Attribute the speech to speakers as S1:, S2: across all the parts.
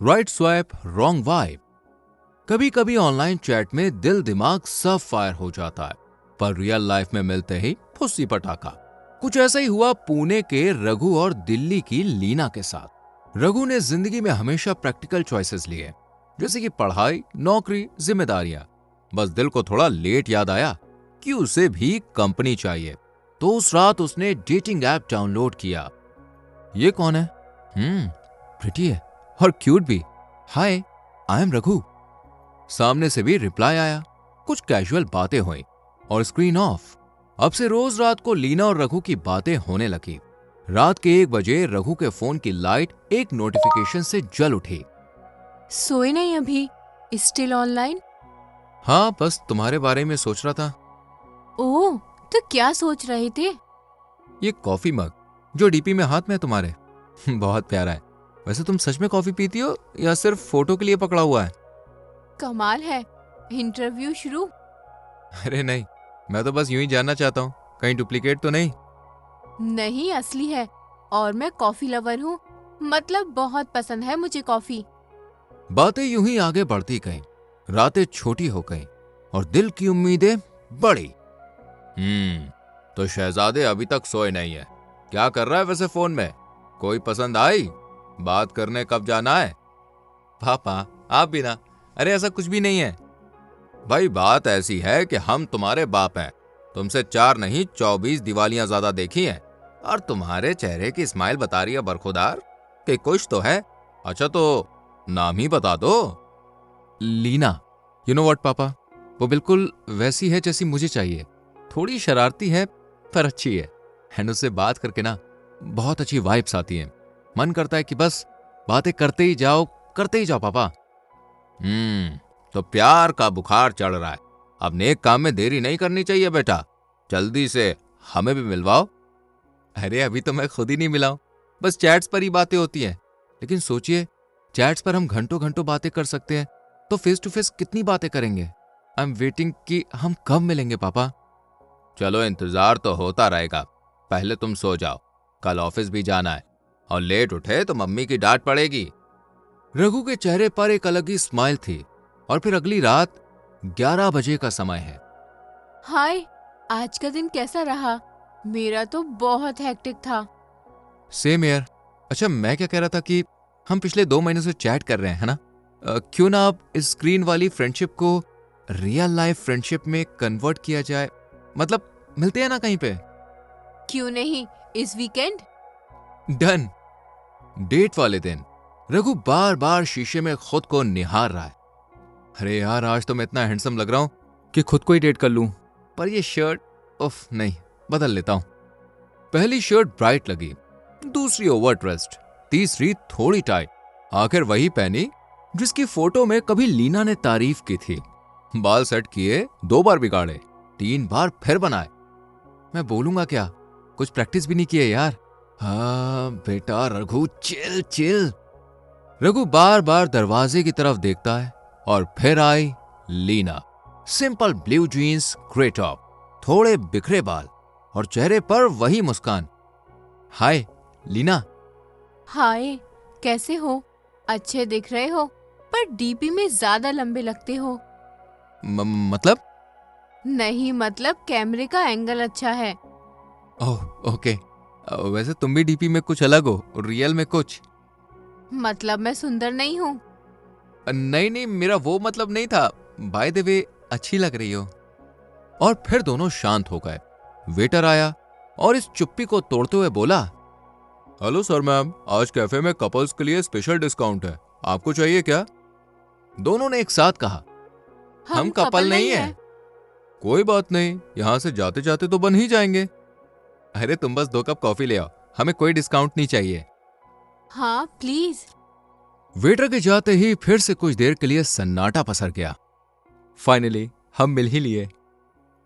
S1: Right swipe, wrong vibe. कभी कभी online chat में दिल दिमाग सब फायर हो जाता है, पर रियल लाइफ में मिलते ही फुस्सी पटाखा। कुछ ऐसा ही हुआ पुणे के रघु और दिल्ली की लीना के साथ। रघु ने जिंदगी में हमेशा प्रैक्टिकल चॉइसेस लिए, जैसे कि पढ़ाई, नौकरी, जिम्मेदारियां। बस दिल को थोड़ा लेट याद आया कि उसे भी कंपनी चाहिए, तो उस रात उसने डेटिंग ऐप डाउनलोड किया। ये कौन है? प्रिटी है और क्यूट भी। हाय, आई एम रघु। सामने से भी रिप्लाई आया। कुछ कैजुअल बातें हुई और स्क्रीन ऑफ। अब से रोज रात को लीना और रघु की बातें होने लगी। रात के 1 बजे रघु के फोन की लाइट एक नोटिफिकेशन से जल उठी।
S2: सोए नहीं अभी? Still online?
S1: हाँ, बस तुम्हारे बारे में सोच रहा था।
S2: ओह, तो क्या सोच रहे थे?
S1: ये कॉफी मग जो डीपी में हाथ में है तुम्हारे बहुत प्यारा है। वैसे तुम सच में कॉफी पीती हो या सिर्फ फोटो के लिए पकड़ा हुआ है?
S2: कमाल है। इंटरव्यू शुरू?
S1: अरे नहीं, मैं तो बस यूं ही जानना चाहता हूँ, कहीं डुप्लीकेट तो नहीं।
S2: नहीं, असली है। और मैं कॉफी लवर हूँ, मतलब बहुत पसंद है मुझे कॉफी।
S1: बातें यूं ही आगे बढ़ती गईं, रातें छोटी हो गईं और दिल की उम्मीदें बढ़ी। तो शहजादे अभी तक सोए नहीं है। क्या कर रहा है वैसे फोन में? कोई पसंद आई? बात करने कब जाना है? पापा, आप भी ना। अरे ऐसा कुछ भी नहीं है भाई। बात ऐसी है कि हम तुम्हारे बाप हैं। तुमसे 4 नहीं 24 दिवालियां ज्यादा देखी हैं, और तुम्हारे चेहरे की स्माइल बता रही है बरखुदार कि कुछ तो है। अच्छा तो नाम ही बता दो। लीना। यू नो व्हाट पापा, वो बिल्कुल वैसी है जैसी मुझे चाहिए। थोड़ी शरारती है पर अच्छी है। एंड उससे बात करके ना बहुत अच्छी वाइब्स आती हैं। मन करता है कि बस बातें करते ही जाओ पापा। तो प्यार का बुखार चढ़ रहा है। अब नेक काम में देरी नहीं करनी चाहिए बेटा। जल्दी से हमें भी मिलवाओ। अरे अभी तो मैं खुद ही नहीं मिला हूं, बस चैट्स पर ही बातें होती हैं। लेकिन सोचिए, चैट्स पर हम घंटों घंटों बातें कर सकते हैं, तो फेस टू फेस कितनी बातें करेंगे। आई एम वेटिंग कि हम कब मिलेंगे पापा। चलो इंतजार तो होता रहेगा, पहले तुम सो जाओ, कल ऑफिस भी जाना है, और लेट उठे तो मम्मी की डांट पड़ेगी। रघु के चेहरे पर एक अलग ही स्माइल थी। और फिर अगली रात 11 बजे का समय है।
S2: हाय, आज का दिन कैसा रहा? मेरा तो बहुत हेक्टिक था।
S1: सेम यार। अच्छा, मैं क्या कह रहा था कि हम पिछले 2 महीनों से चैट कर रहे हैं, है ना? क्यों ना अब इस स्क्रीन वाली फ्रेंडशिप को रियल लाइफ फ्रेंडशिप में कन्वर्ट किया जाए। मतलब मिलते हैं ना कहीं पे?
S2: क्यों नहीं, इस वीकेंड?
S1: डन। डेट वाले दिन रघु बार बार शीशे में खुद को निहार रहा है। अरे यार, आज तो मैं इतना हैंडसम लग रहा हूं कि खुद को ही डेट कर लूं। पर ये शर्ट, उफ नहीं, बदल लेता हूं। पहली शर्ट ब्राइट लगी, दूसरी ओवर ड्रेस्ड, तीसरी थोड़ी टाइट, आखिर वही पहनी जिसकी फोटो में कभी लीना ने तारीफ की थी। बाल सेट किए, 2 बार बिगाड़े, 3 बार फिर बनाए। मैं बोलूंगा क्या, कुछ प्रैक्टिस भी नहीं किए यार। हाँ बेटा रघु, चिल चिल। रघु बार बार दरवाजे की तरफ देखता है और फिर आई Leena. Simple blue jeans, grey top, थोड़े बिखरे बाल और चेहरे पर वही मुस्कान। हाय लीना।
S2: हाय, कैसे हो? अच्छे दिख रहे हो, पर डीपी में ज्यादा लंबे लगते हो।
S1: मतलब?
S2: नहीं, मतलब कैमरे का एंगल अच्छा है।
S1: Oh okay. वैसे तुम भी डीपी में कुछ अलग हो, रियल में कुछ।
S2: मतलब मैं सुंदर नहीं हूँ?
S1: नहीं नहीं, मेरा वो मतलब नहीं था। बाय द वे, अच्छी लग रही हो। और फिर दोनों शांत हो गए। वेटर आया और इस चुप्पी को तोड़ते हुए बोला, हेलो सर मैम, आज कैफे में कपल्स के लिए स्पेशल डिस्काउंट है, आपको चाहिए क्या? दोनों ने एक साथ कहा, हम कपल नहीं है। कोई बात नहीं, यहां से जाते जाते तो बन ही जाएंगे। अरे तुम बस 2 कप कॉफी ले आओ, हमें कोई डिस्काउंट नहीं चाहिए।
S2: हाँ प्लीज।
S1: वेटर के जाते ही फिर से कुछ देर के लिए सन्नाटा पसर गया। फाइनली हम मिल ही लिए।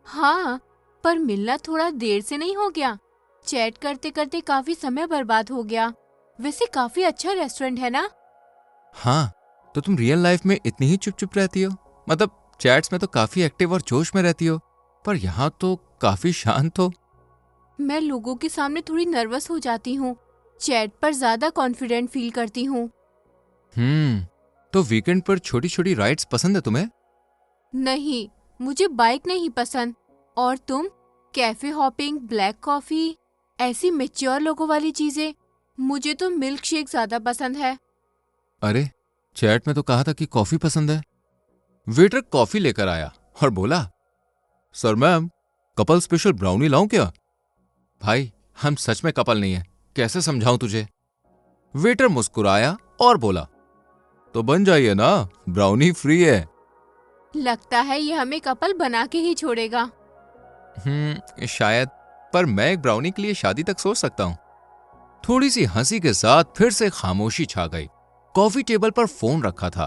S2: हाँ, पर मिलना थोड़ा देर से नहीं हो गया? चैट करते करते काफी समय बर्बाद हो गया। वैसे काफी अच्छा रेस्टोरेंट है ना?
S1: हाँ, तो तुम रियल लाइफ में इतनी ही चुप चुप रहती हो? मतलब चैट्स में तो काफी एक्टिव और जोश में रहती हो, पर यहाँ तो काफी शांत हो।
S2: मैं लोगों के सामने थोड़ी नर्वस हो जाती हूँ, चैट पर ज्यादा कॉन्फिडेंट फील करती हूँ।
S1: तो वीकेंड पर छोटी छोटी राइड्स पसंद है तुम्हें?
S2: नहीं, मुझे बाइक नहीं पसंद। और तुम? कैफे हॉपिंग, ब्लैक कॉफी, ऐसी मैच्योर लोगों वाली चीजें। मुझे तो मिल्क शेक ज्यादा पसंद है।
S1: अरे, चैट में तो कहा था कि कॉफी पसंद है। वेटर कॉफी लेकर आया और बोला, sir ma'am, couple special brownie लाऊं क्या? भाई, हम सच में कपल नहीं है, कैसे समझाऊं तुझे? वेटर मुस्कुराया और बोला, तो बन जाइए ना, ब्राउनी फ्री है।
S2: लगता है ये हमें कपल बना के ही छोड़ेगा।
S1: शायद, पर मैं एक ब्राउनी के लिए शादी तक सोच सकता हूं। थोड़ी सी हंसी के साथ फिर से खामोशी छा गई। कॉफी टेबल पर फोन रखा था,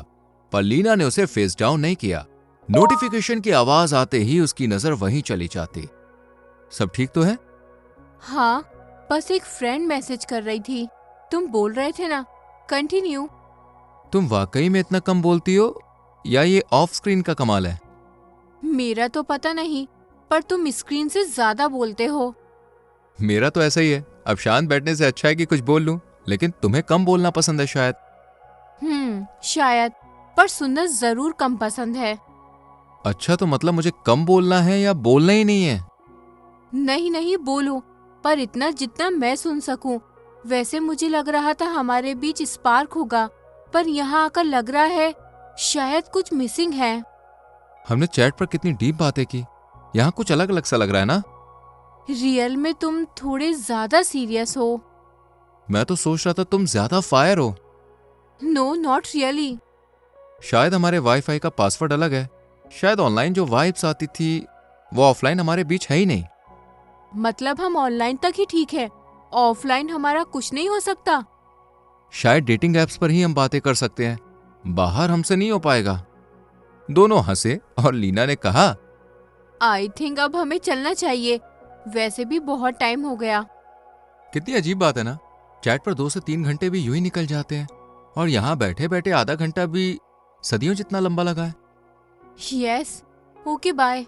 S1: पर लीना ने उसे फेस डाउन नहीं किया। नोटिफिकेशन की आवाज आते ही उसकी नजर वहीं चली जाती। सब ठीक तो है?
S2: हाँ, बस एक फ्रेंड मैसेज कर रही थी। तुम बोल रहे थे ना, कंटिन्यू।
S1: तुम वाकई में इतना कम बोलती हो या ये ऑफ स्क्रीन का कमाल है?
S2: मेरा तो पता नहीं, पर तुम स्क्रीन से ज्यादा बोलते हो।
S1: मेरा तो ऐसा ही है। अब शांत बैठने से अच्छा है कि कुछ बोल लूं, लेकिन तुम्हें कम बोलना पसंद है शायद।
S2: शायद, पर सुनना जरूर कम पसंद है।
S1: अच्छा, तो मतलब मुझे कम बोलना है या बोलना ही नहीं है?
S2: नहीं नहीं, बोलो, पर इतना जितना मैं सुन सकूं। वैसे मुझे लग रहा था हमारे बीच स्पार्क होगा, पर यहाँ आकर लग रहा है शायद कुछ मिसिंग है।
S1: हमने चैट पर कितनी डीप बातें की, यहाँ कुछ अलग अलग सा लग रहा है ना?
S2: रियल में तुम थोड़े ज्यादा सीरियस हो।
S1: मैं तो सोच रहा था तुम ज्यादा फायर हो।
S2: No, not really.
S1: शायद हमारे वाईफाई का पासवर्ड अलग है। शायद ऑनलाइन जो वाइब्स आती थी वो ऑफलाइन हमारे बीच है ही नहीं।
S2: मतलब हम ऑनलाइन तक ही ठीक है, ऑफलाइन हमारा कुछ नहीं हो सकता।
S1: शायद डेटिंग एप्स पर ही हम बातें कर सकते हैं, बाहर हमसे नहीं हो पाएगा। दोनों हंसे और लीना ने कहा,
S2: आई थिंक अब हमें चलना चाहिए। वैसे भी बहुत टाइम हो गया।
S1: कितनी अजीब बात है ना, चैट पर 2 से 3 घंटे भी यूं ही निकल जाते हैं, और यहां बैठे बैठे आधा घंटा भी सदियों जितना लंबा लगा है।
S2: Yes, okay, bye.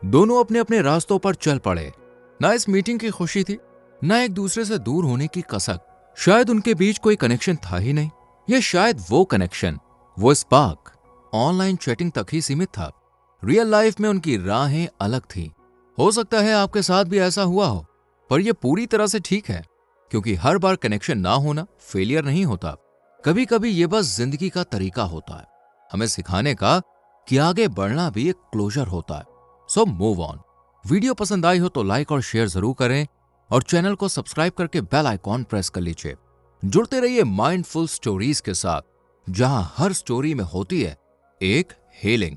S1: दोनों अपने अपने रास्तों पर चल पड़े। ना इस मीटिंग की खुशी थी, ना एक दूसरे से दूर होने की कसक। शायद उनके बीच कोई कनेक्शन था ही नहीं, या शायद वो कनेक्शन, वो स्पार्क ऑनलाइन चैटिंग तक ही सीमित था। रियल लाइफ में उनकी राहें अलग थी। हो सकता है आपके साथ भी ऐसा हुआ हो, पर यह पूरी तरह से ठीक है, क्योंकि हर बार कनेक्शन ना होना फेलियर नहीं होता। कभी कभी यह बस जिंदगी का तरीका होता है, हमें सिखाने का कि आगे बढ़ना भी एक क्लोजर होता है। So move on. वीडियो पसंद आई हो तो लाइक और शेयर जरूर करें, और चैनल को सब्सक्राइब करके बेल आइकॉन प्रेस कर लीजिए। जुड़ते रहिए माइंडफुल स्टोरीज के साथ, जहां हर स्टोरी में होती है एक हीलिंग।